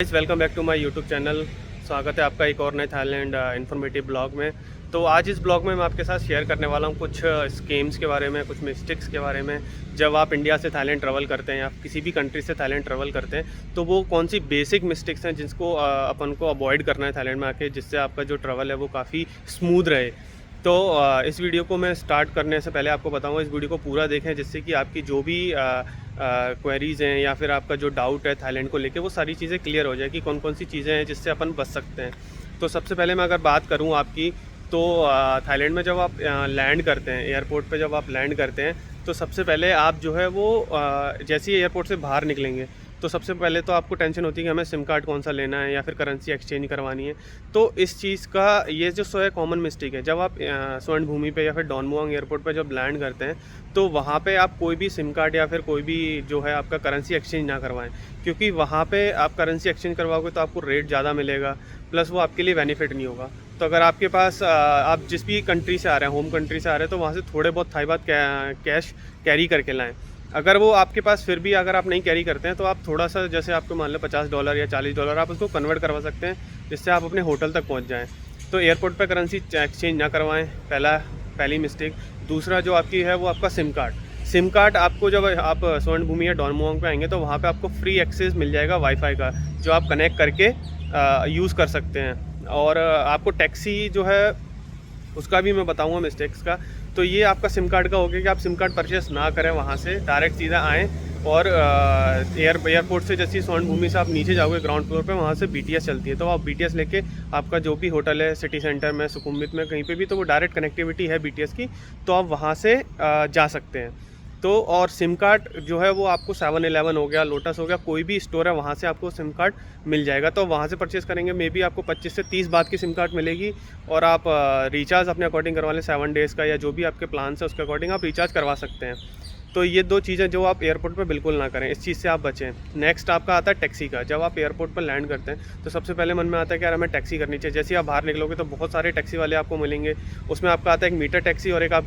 Welcome back to my YouTube channel. स्वागत है आपका एक और नए थाईलैंड इन्फॉर्मेटिव ब्लॉग में। तो आज इस ब्लॉग में मैं आपके साथ शेयर करने वाला हूँ कुछ स्कीम्स के बारे में, कुछ मिस्टेक्स के बारे में। जब आप इंडिया से थाईलैंड ट्रैवल करते हैं या किसी भी कंट्री से थाईलैंड ट्रैवल करते हैं तो वो कौन सी बेसिक मिस्टेक्स हैं जिसको अपन को अवॉइड करना है थाईलैंड में आके, जिससे आपका जो ट्रैवल है वो काफ़ी स्मूथ रहे। तो इस वीडियो को मैं स्टार्ट करने से पहले आपको बताऊंगा, इस वीडियो को पूरा देखें जिससे कि आपकी जो भी क्वेरीज़ हैं या फिर आपका जो डाउट है थाईलैंड को लेके वो सारी चीज़ें क्लियर हो जाए कि कौन कौन सी चीज़ें हैं जिससे अपन बच सकते हैं। तो सबसे पहले मैं अगर बात करूं आपकी, तो थाईलैंड में जब आप लैंड करते हैं, एयरपोर्ट पे जब आप लैंड करते हैं तो सबसे पहले आप जो है वो जैसे ही एयरपोर्ट से बाहर निकलेंगे तो सबसे पहले तो आपको टेंशन होती है कि हमें सिम कार्ड कौन सा लेना है या फिर करेंसी एक्सचेंज करवानी है। तो इस चीज़ का ये जो है कॉमन मिस्टेक है। जब आप स्वर्ण भूमि पे या फिर डॉन मुआंग एयरपोर्ट पे जब लैंड करते हैं तो वहाँ पे आप कोई भी सिम कार्ड या फिर कोई भी जो है आपका करेंसी एक्सचेंज ना करवाएं, क्योंकि वहाँ पे आप करेंसी एक्सचेंज करवाओगे तो आपको रेट ज़्यादा मिलेगा, प्लस वो आपके लिए बेनिफिट नहीं होगा। तो अगर आपके पास आप जिस भी कंट्री से आ रहे हैं, होम कंट्री से आ रहे हैं, तो वहाँ से थोड़े बहुत थाई बात कैश कैरी करके लाएँ। अगर वो आपके पास फिर भी अगर आप नहीं कैरी करते हैं तो आप थोड़ा सा, जैसे आपको मान लो $50 या $40 आप उसको कन्वर्ट करवा सकते हैं जिससे आप अपने होटल तक पहुंच जाएं। तो एयरपोर्ट पर करेंसी एक्सचेंज ना करवाएं, पहली मिस्टेक। दूसरा जो आपकी है वो आपका सिम कार्ड आपको जब आप स्वर्ण भूमि या डॉन मुआंग पे आएंगे तो वहाँ पे आपको फ्री एक्सेस मिल जाएगा वाईफाई का, जो आप कनेक्ट करके यूज़ कर सकते हैं। और आपको टैक्सी जो है उसका भी मैं बताऊंगा मिस्टेक्स का। तो ये आपका सिम कार्ड का हो गया कि आप सिम कार्ड परचेस ना करें, वहाँ से डायरेक्ट सीधा आएँ और एयरपोर्ट से जैसे स्वर्ण भूमि से आप नीचे जाओगे ग्राउंड फ्लोर पे, वहाँ से BTS चलती है, तो आप BTS लेके आपका जो भी होटल है सिटी सेंटर में, सुकुम्वित में, कहीं पे भी, तो वो डायरेक्ट कनेक्टिविटी है BTS की, तो आप वहाँ से जा सकते हैं। तो और सिम कार्ड जो है वो आपको 7-Eleven हो गया, लोटस हो गया, कोई भी स्टोर है वहाँ से आपको सिम कार्ड मिल जाएगा। तो वहाँ से परचेज़ करेंगे, मे बी आपको 25 से 30 बात की सिम कार्ड मिलेगी और आप रिचार्ज अपने अकॉर्डिंग करवा लें, 7 डेज़ का या जो भी आपके प्लान है उसके अकॉर्डिंग आप रिचार्ज करवा सकते हैं। तो ये दो चीज़ें जो आप एयरपोर्ट पर बिल्कुल ना करें, इस चीज़ से आप बचें। नेक्स्ट आपका आता है टैक्सी का। जब आप एयरपोर्ट पर लैंड करते हैं तो सबसे पहले मन में आता है कि यार हमें टैक्सी करनी चाहिए। जैसे आप बाहर निकलोगे तो बहुत सारे टैक्सी वाले आपको मिलेंगे, उसमें आपका आता है एक मीटर टैक्सी और एक आप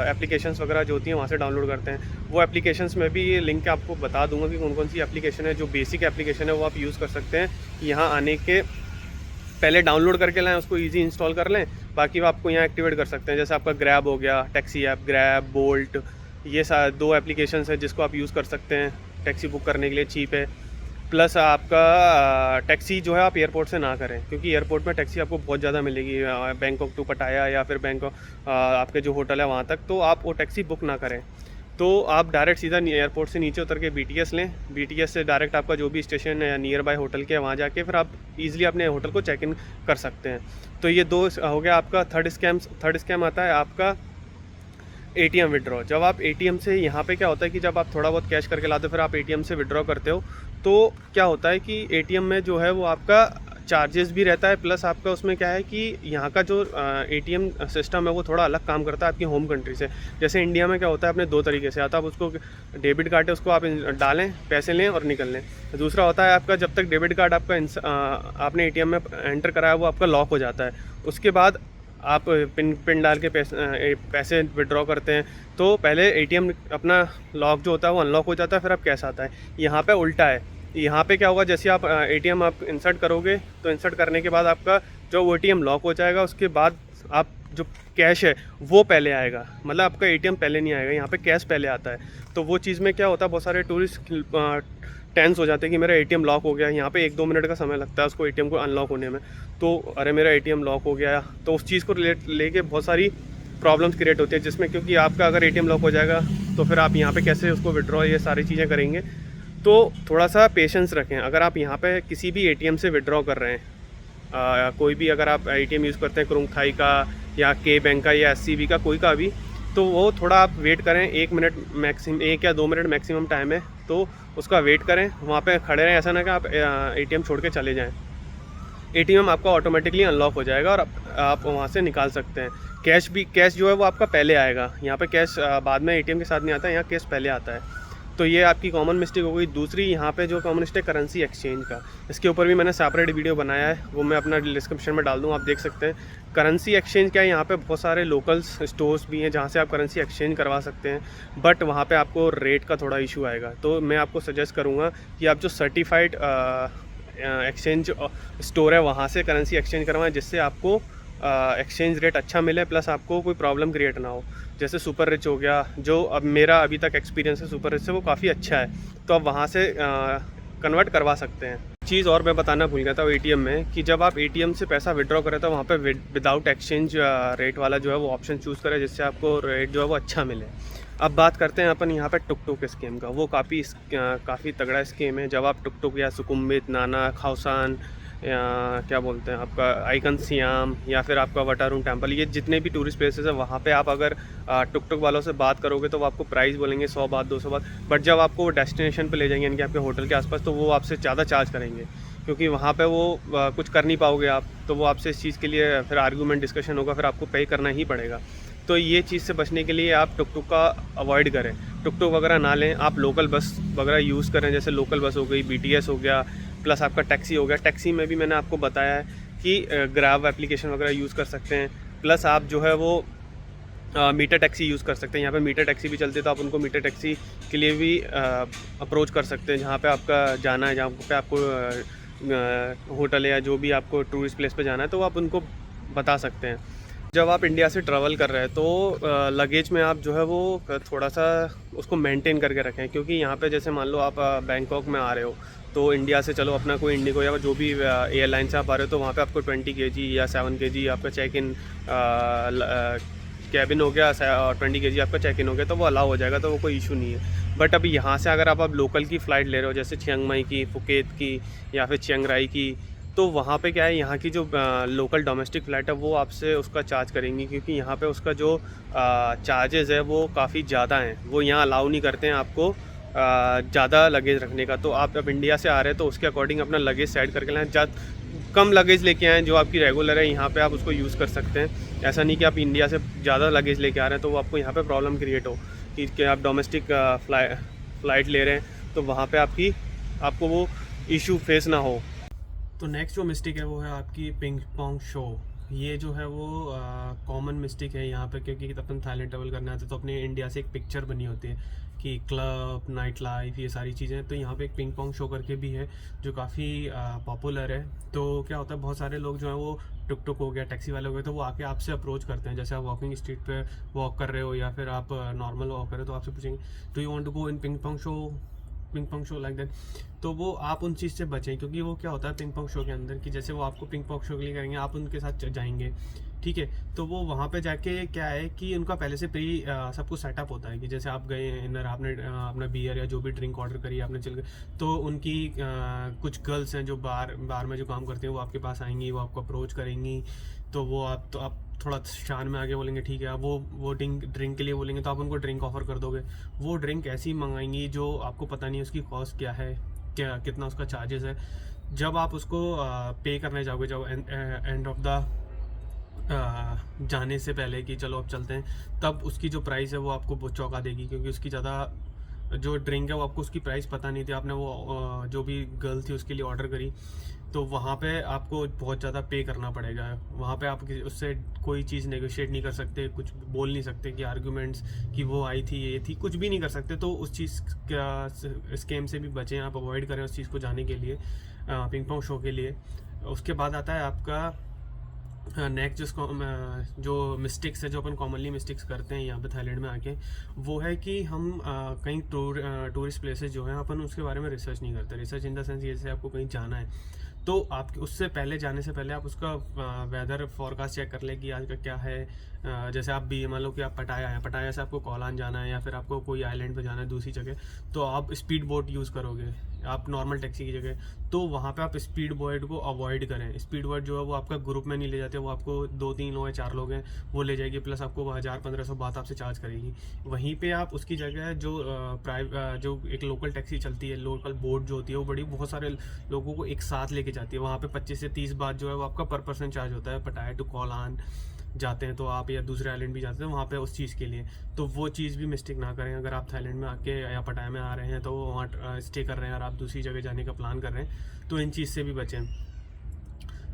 एप्लीकेशंस वगैरह जो होती हैं वहाँ से डाउनलोड करते हैं। वो एप्लीकेशंस में भी ये लिंक आपको बता दूंगा कि कौन कौन सी एप्लीकेशन है, जो बेसिक एप्लीकेशन है वो आप यूज़ कर सकते हैं। यहाँ आने के पहले डाउनलोड करके लाएँ, उसको ईजी इंस्टॉल कर लें, बाकी वो आपको यहाँ एक्टिवेट कर सकते हैं। जैसे आपका ग्रैब हो गया, टैक्सी ऐप, ग्रैब, बोल्ट, ये 2 एप्लीकेशंस है जिसको आप यूज़ कर सकते हैं टैक्सी बुक करने के लिए, चीप है। प्लस आपका टैक्सी जो है आप एयरपोर्ट से ना करें, क्योंकि एयरपोर्ट में टैक्सी आपको बहुत ज़्यादा मिलेगी, बैंकॉक टू पटाया या फिर बैंकॉक आपके जो होटल है वहाँ तक, तो आप वो टैक्सी बुक ना करें। तो आप डायरेक्ट सीधा एयरपोर्ट से नीचे उतर के BTS लें, BTS से डायरेक्ट आपका जो भी स्टेशन है नियर बाय होटल के, वहाँ जाके फिर आप ईज़िली अपने होटल को चेक इन कर सकते हैं। तो ये 2 हो गया आपका। थर्ड स्कैम आता है आपका ATM विड्रॉ। जब आप ATM से, यहाँ पे क्या होता है कि जब आप थोड़ा बहुत कैश करके लाते हो फिर आप ATM से विड्रॉ करते हो, तो क्या होता है कि ATM में जो है वो आपका चार्जेस भी रहता है, प्लस आपका उसमें क्या है कि यहाँ का जो ATM सिस्टम है वो थोड़ा अलग काम करता है आपकी होम कंट्री से। जैसे इंडिया में क्या होता है अपने 2 तरीके से आता है, आप उसको डेबिट कार्ड है उसको आप डालें, पैसे लें और निकल लें। दूसरा होता है आपका जब तक डेबिट कार्ड आपका आपने ATM में एंटर कराया वो आपका लॉक हो जाता है, उसके बाद आप पिन डाल के पैसे विड्रॉ करते हैं, तो पहले ATM अपना लॉक जो होता है वो अनलॉक हो जाता है, फिर आप कैश आता है। यहाँ पे उल्टा है। यहाँ पे क्या होगा, जैसे आप ATM आप इंसर्ट करोगे तो इंसर्ट करने के बाद आपका जो ATM लॉक हो जाएगा, उसके बाद आप जो कैश है वो पहले आएगा, मतलब आपका ATM पहले नहीं आएगा, यहाँ पे कैश पहले आता है। तो वो चीज़ में क्या होता है, बहुत सारे टूरिस्ट टेंस हो जाते हैं कि मेरा ATM लॉक हो गया। यहाँ पे 1-2 मिनट का समय लगता है उसको ATM को अनलॉक होने में, तो अरे मेरा ATM लॉक हो गया, तो उस चीज़ को लेके बहुत सारी प्रॉब्लम्स क्रिएट होती है जिसमें, क्योंकि आपका अगर ATM लॉक हो जाएगा तो फिर आप यहाँ पे कैसे उसको विड्रॉ ये सारी चीज़ें करेंगे। तो थोड़ा सा पेशेंस रखें। अगर आप यहाँ पे किसी भी ATM से विड्रॉ कर रहे हैं, कोई भी अगर आप ATM यूज़ करते हैं, क्रुंग थाई का या के बैंक का या SCB का, कोई का भी, तो वो थोड़ा आप वेट करें, 1 मिनट मैक्सिमम, 1 या 2 मिनट मैक्सिमम टाइम है, तो उसका वेट करें, वहाँ पे खड़े रहें। ऐसा ना कि आप ATM छोड़ के चले जाएं, ATM आपका ऑटोमेटिकली अनलॉक हो जाएगा और आप वहाँ से निकाल सकते हैं। कैश जो है वो आपका पहले आएगा, यहाँ पे कैश बाद में ATM के साथ नहीं आता है, यहाँ कैश पहले आता है। तो ये आपकी कॉमन मिस्टेक हो गई। दूसरी यहाँ पे जो कॉमन मिस्टेक करेंसी एक्सचेंज का, इसके ऊपर भी मैंने सेपरेट वीडियो बनाया है, वो मैं अपना डिस्क्रिप्शन में डाल दूँ, आप देख सकते हैं। करेंसी एक्सचेंज क्या है, यहाँ पे बहुत सारे लोकल स्टोर्स भी हैं जहाँ से आप करेंसी एक्सचेंज करवा सकते हैं, बट वहाँ पे आपको रेट का थोड़ा इशू आएगा। तो मैं आपको सजेस्ट करूँगा कि आप जो सर्टिफाइड एक्सचेंज स्टोर है वहाँ से करेंसी एक्सचेंज करवाएं, जिससे आपको एक्सचेंज रेट अच्छा मिले प्लस आपको कोई प्रॉब्लम क्रिएट ना हो। जैसे सुपर रिच हो गया, जो अब मेरा अभी तक एक्सपीरियंस है सुपर रिच से, वो काफ़ी अच्छा है, तो आप वहाँ से कन्वर्ट करवा सकते हैं। चीज़ और मैं बताना भूल गया था एटीएम में, कि जब आप एटीएम से पैसा विड्रॉ करें तो वहाँ पे विदाउट एक्सचेंज रेट वाला जो है वो ऑप्शन चूज़ करें, जिससे आपको रेट जो है वो अच्छा मिले। अब बात करते हैं अपन यहाँ पे टुक टुक स्कीम का। वो काफ़ी तगड़ा स्कीम है। जब आप टुक टुक या सुकुम्बित, नाना, खाउसान, या क्या बोलते हैं आपका आइकन सियाम, या फिर आपका वटारून टेम्पल, ये जितने भी टूरिस्ट प्लेसेस है वहाँ पे आप अगर टुक टुक वालों से बात करोगे तो वो आपको प्राइस बोलेंगे 100 बात 200 बात, बट जब आपको वो डेस्टिनेशन पे ले जाएंगे यानी कि आपके होटल के आसपास, तो वो आपसे ज़्यादा चार्ज करेंगे, क्योंकि वहाँ पे वो कुछ कर नहीं पाओगे आप, तो वो आपसे इस चीज़ के लिए फिर आर्गूमेंट डिस्कशन होगा, फिर आपको पे करना ही पड़ेगा। तो ये चीज़ से बचने के लिए आप टुक टुक का अवॉइड करें, टुक टुक वगैरह ना लें, आप लोकल बस वगैरह यूज़ करें। जैसे लोकल बस हो गई, BTS हो गया, प्लस आपका टैक्सी हो गया। टैक्सी में भी मैंने आपको बताया है कि ग्रैब एप्लीकेशन वगैरह यूज़ कर सकते हैं, प्लस आप जो है वो मीटर टैक्सी यूज़ कर सकते हैं। यहाँ पे मीटर टैक्सी भी चलती है, तो आप उनको मीटर टैक्सी के लिए भी अप्रोच कर सकते हैं। जहाँ पे आपका जाना है, जहाँ पे आपको होटल है या जो भी आपको टूरिस्ट प्लेस पे जाना है, तो आप उनको बता सकते हैं। जब आप इंडिया से ट्रैवल कर रहे हैं तो लगेज में आप जो है वो थोड़ा सा उसको मेंटेन करके रखें, क्योंकि यहाँ पे जैसे मान लो आप बैंकॉक में आ रहे हो, तो इंडिया से चलो अपना कोई इंडिगो या जो भी एयरलाइन से आप आ रहे हो, तो वहाँ पे आपको 20 kg या 7 kg आपका चेक इन कैबिन हो गया, और 20 kg आपका चेक इन हो गया, तो वो अलाउ हो जाएगा, तो वो कोई इशू नहीं है। बट अभी यहाँ से अगर आप लोकल की फ़्लाइट ले रहे हो, जैसे चियांग माई की, फुकेत की या फिर चियांग राई की, तो वहाँ पे क्या है, यहाँ की जो लोकल डोमेस्टिक फ़्लाइट है वो आपसे उसका चार्ज करेंगी, क्योंकि यहाँ पे उसका जो चार्जेस है वो काफ़ी ज़्यादा हैं। वो यहाँ अलाउ नहीं करते हैं आपको ज़्यादा लगेज रखने का। तो आप जब इंडिया से आ रहे हैं तो उसके अकॉर्डिंग अपना लगेज सेट करके लाएँ, कम लगेज लेके आएँ, जो आपकी रेगुलर है यहाँ पे आप उसको यूज़ कर सकते हैं। ऐसा नहीं कि आप इंडिया से ज़्यादा लगेज लेके आ रहे हैं तो वो आपको यहाँ पे प्रॉब्लम क्रिएट हो कि आप डोमेस्टिक फ़्लाइट ले रहे हैं, तो वहाँ पे आपको वो इशू फेस ना हो। तो नेक्स्ट जो मिस्टेक है वो है आपकी पिंग पोंग शो। ये जो है वो कॉमन मिस्टेक है यहाँ पे, क्योंकि अपन थाईलैंड ट्रैवल करना है तो अपने इंडिया से एक पिक्चर बनी होती है कि क्लब, नाइट लाइफ, ये सारी चीज़ें। तो यहाँ पे एक पिंग पोंग शो करके भी है जो काफ़ी पॉपुलर है। तो क्या होता है, बहुत सारे लोग जो है वो टुक टुक हो गया, टैक्सी वाले हो गए, तो वो आके आपसे अप्रोच करते हैं। जैसे आप वॉकिंग स्ट्रीट पे वॉक कर रहे हो या फिर आप नॉर्मल वॉक कर रहे हो, तो आपसे पूछेंगे do you want to go in ping pong show like that. तो वो आप उन चीज़ से बचें, क्योंकि वो क्या होता है पिंग पोंग शो के अंदर कि जैसे वो आपको पिंग पोंग शो के लिए करेंगे, आप उनके साथ जाएंगे, ठीक है, तो वो वहाँ पे जाके क्या है कि उनका पहले से सब कुछ सेटअप होता है कि जैसे आप गए इधर, आपने अपना बियर या जो भी ड्रिंक ऑर्डर करी, आपने चल गए, तो उनकी कुछ गर्ल्स हैं जो बार में जो काम करते हैं, वो आपके पास आएंगी, वो आपको अप्रोच करेंगी। तो वो आप थोड़ा शान में आगे बोलेंगे ठीक है, आप वो ड्रिंक के लिए बोलेंगे, तो आप उनको ड्रिंक ऑफर कर दोगे। वो ड्रिंक ऐसी मंगाएंगी जो आपको पता नहीं उसकी कॉस्ट क्या है, कितना उसका चार्जेस है। जब आप उसको पे करने जाओगे, जब एंड ऑफ द जाने से पहले कि चलो अब चलते हैं, तब उसकी जो प्राइस है वो आपको बहुत चौंका देगी, क्योंकि उसकी ज़्यादा जो ड्रिंक है वो आपको उसकी प्राइस पता नहीं थी, आपने वो जो भी गर्ल थी उसके लिए ऑर्डर करी, तो वहाँ पे आपको बहुत ज़्यादा पे करना पड़ेगा। वहाँ पे आप उससे कोई चीज़ नेगोशिएट नहीं कर सकते, कुछ बोल नहीं सकते कि आर्गूमेंट्स कि वो आई थी, ये थी, कुछ भी नहीं कर सकते। तो उस चीज़ का स्कैम से भी बचें, आप अवॉइड करें उस चीज़ को जाने के लिए, पिंग पोंग शो के लिए। उसके बाद आता है आपका नेक्स्ट जो मिस्टेक्स है, जो अपन कॉमनली मिस्टेक्स करते हैं यहाँ पे थाईलैंड में आके, वो है कि हम कहीं टूरिस्ट प्लेसेस जो हैं अपन उसके बारे में रिसर्च नहीं करते। रिसर्च इन द सेंस, जैसे आपको कहीं जाना है तो आप उससे पहले, जाने से पहले आप उसका वेदर फॉरकास्ट चेक कर लें कि आज का क्या है। जैसे आप भी मान लो कि आप पटाया हैं, पटाया से आपको कोलान जाना है या फिर आपको कोई आइलैंड पे जाना है दूसरी जगह, तो आप स्पीड बोट यूज़ करोगे आप नॉर्मल टैक्सी की जगह। तो वहाँ पे आप स्पीड बोट को अवॉइड करें। स्पीड बोट जो है वो आपका ग्रुप में नहीं ले जाते, वो आपको 2-3 लोग हैं, 4 लोग हैं, वो ले जाएगी, प्लस आपको 1000-1500 बात आपसे चार्ज करेगी। वहीं पे आप उसकी जगह जो एक लोकल टैक्सी चलती है, लोकल बोट जो होती है, वो बहुत सारे लोगों को एक साथ लेके जाती है। वहाँ पे 25 से 30 बात जो है वो आपका पर पर्सन चार्ज होता है। पटाया टू कोलान जाते हैं तो आप, या दूसरे आइलैंड भी जाते हैं वहाँ पे उस चीज़ के लिए, तो वो चीज़ भी मिस्टेक ना करें। अगर आप थाईलैंड में आके या पटाया में आ रहे हैं तो वहाँ स्टे कर रहे हैं और आप दूसरी जगह जाने का प्लान कर रहे हैं, तो इन चीज़ से भी बचें।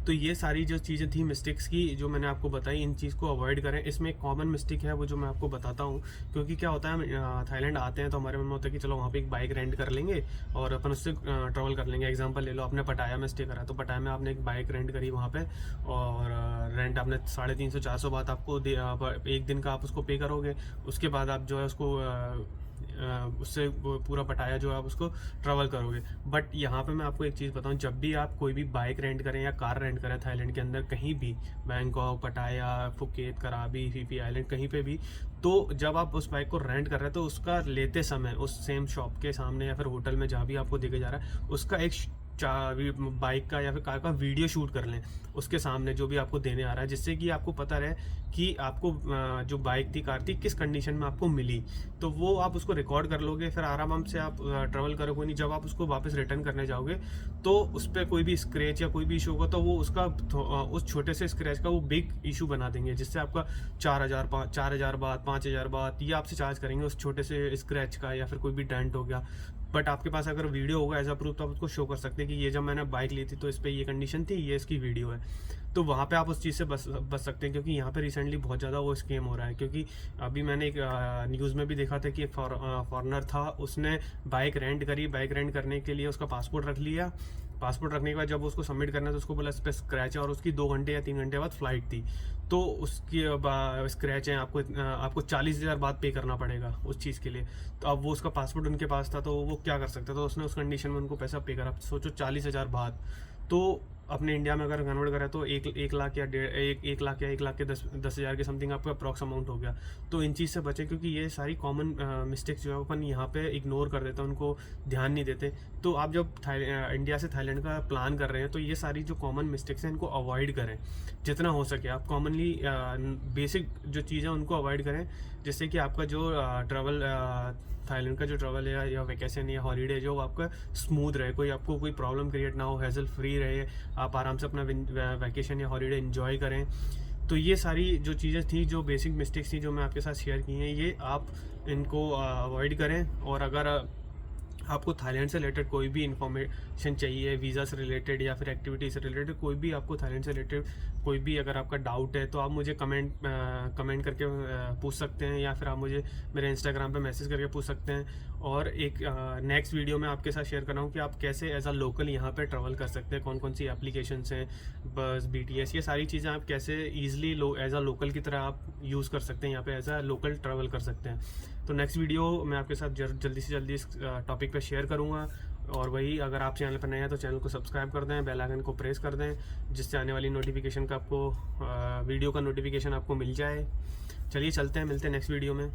तो ये सारी जो चीज़ें थी मिस्टेक्स की जो मैंने आपको बताई, इन चीज़ को अवॉइड करें। इसमें एक कॉमन मिस्टेक है वो जो मैं आपको बताता हूँ, क्योंकि क्या होता है थाईलैंड आते हैं तो हमारे मन में होता है कि चलो वहाँ पे एक बाइक रेंट कर लेंगे और अपन उससे ट्रैवल कर लेंगे। एग्जांपल ले लो, आपने पटाया में स्टे करा तो पटाया में आपने एक बाइक रेंट करी वहाँ पे, और रेंट आपने 350-400 बात आपको एक दिन का आप उसको पे करोगे। उसके बाद आप जो है उसको उससे पूरा पटाया जो है आप उसको ट्रैवल करोगे। बट यहाँ पे मैं आपको एक चीज़ बताऊँ, जब भी आप कोई भी बाइक रेंट करें या कार रेंट करें थाईलैंड के अंदर कहीं भी, बैंकॉक, पटाया, फुकेत, कराबी, फीफी आइलैंड, कहीं पे भी, तो जब आप उस बाइक को रेंट कर रहे हैं तो उसका लेते समय उस सेम शॉप के सामने या फिर होटल में जहाँ भी आपको देके जा रहा है उसका एक बाइक का या फिर कार का वीडियो शूट कर लें उसके सामने जो भी आपको देने आ रहा है, जिससे कि आपको पता रहे कि आपको जो बाइक थी, कार थी, किस कंडीशन में आपको मिली। तो वो आप उसको रिकॉर्ड कर लोगे, फिर आराम से आप ट्रैवल करोगे। नहीं, जब आप उसको वापस रिटर्न करने जाओगे तो उस पर कोई भी स्क्रैच या कोई भी इशू होगा तो वो उसका उस छोटे से स्क्रैच का वो बिग इशू बना देंगे, जिससे आपका 4,000 बात, 5,000 बात ये आपसे चार्ज करेंगे उस छोटे से स्क्रैच का, या फिर कोई भी डेंट हो गया। बट आपके पास अगर वीडियो होगा एज अ प्रूफ तो आप उसको शो कर सकते हैं कि ये जब मैंने बाइक ली थी तो इस पर ये कंडीशन थी, ये इसकी वीडियो है। तो वहाँ पे आप उस चीज़ से बच सकते हैं, क्योंकि यहाँ पे रिसेंटली बहुत ज़्यादा वो स्कैम हो रहा है। क्योंकि अभी मैंने एक न्यूज़ में भी देखा था कि एक फॉरेनर था, उसने बाइक रेंट करी, बाइक रेंट करने के लिए उसका पासपोर्ट रख लिया। पासपोर्ट रखने के बाद जब उसको सबमिट करना तो उसको बोला इस पर स्क्रैच है, और उसकी 2 घंटे या 3 घंटे बाद फ्लाइट थी, तो उसकी स्क्रैच है, आपको 40,000 बात पे करना पड़ेगा उस चीज़ के लिए। तो अब वो उसका पासपोर्ट उनके पास था तो वो क्या कर सकता था, तो उसने उस कंडीशन में उनको पैसा पे करा। सोचो 40,000 बात, तो अपने इंडिया में अगर कन्वर्ट करें तो 1 लाख या 1 लाख के 10,000 के समथिंग आपका अप्रॉक्स अमाउंट हो गया। तो इन चीज़ से बचें, क्योंकि ये सारी कॉमन मिस्टेक्स जो है अपन यहाँ पे इग्नोर कर देते हैं, उनको ध्यान नहीं देते। तो आप जब इंडिया से थाईलैंड का प्लान कर रहे हैं तो ये सारी जो कॉमन मिस्टेक्स हैं इनको अवॉइड करें जितना हो सके। आप कॉमनली बेसिक जो चीज़ें उनको अवॉइड करें, जिससे कि आपका जो ट्रैवल थाईलैंड का जो ट्रैवल है या वेकेशन या हॉलीडे जो आपका स्मूथ रहे, आपको कोई प्रॉब्लम क्रिएट ना हो, हैसल फ्री रहे, आप आराम से अपना वैकेशन या हॉलीडे एंजॉय करें। तो ये सारी जो चीज़ें थी, जो बेसिक मिस्टेक्स थी जो मैं आपके साथ शेयर की हैं, ये आप इनको अवॉइड करें। और अगर आपको थाईलैंड से रिलेटेड कोई भी इन्फॉर्मेशन चाहिए, वीज़ा से रिलेटेड या फिर एक्टिविटी से रिलेटेड, कोई भी आपको थाईलैंड से रिलेटेड कोई भी अगर आपका डाउट है तो आप मुझे कमेंट करके पूछ सकते हैं, या फिर आप मुझे मेरे इंस्टाग्राम पे मैसेज करके पूछ सकते हैं। और एक नेक्स्ट वीडियो में आपके साथ शेयर कर रहा हूँ कि आप कैसे एज अ लोकल यहाँ पे ट्रैवल कर सकते हैं, कौन कौन सी एप्लीकेशंस हैं, बस, BTS, ये सारी चीज़ें आप कैसे ईजिली एज अ लोकल की तरह आप यूज़ कर सकते हैं, यहाँ पे एज अ लोकल ट्रैवल कर सकते हैं। तो नेक्स्ट वीडियो मैं आपके साथ जल्दी से जल्दी इस टॉपिक पे शेयर करूँगा। और वही, अगर आप चैनल पर नए हैं तो चैनल को सब्सक्राइब कर दें, बेल आइकन को प्रेस कर दें, जिससे आने वाली नोटिफिकेशन का आपको वीडियो का नोटिफिकेशन आपको मिल जाए। चलिए चलते हैं, मिलते हैं नेक्स्ट वीडियो में।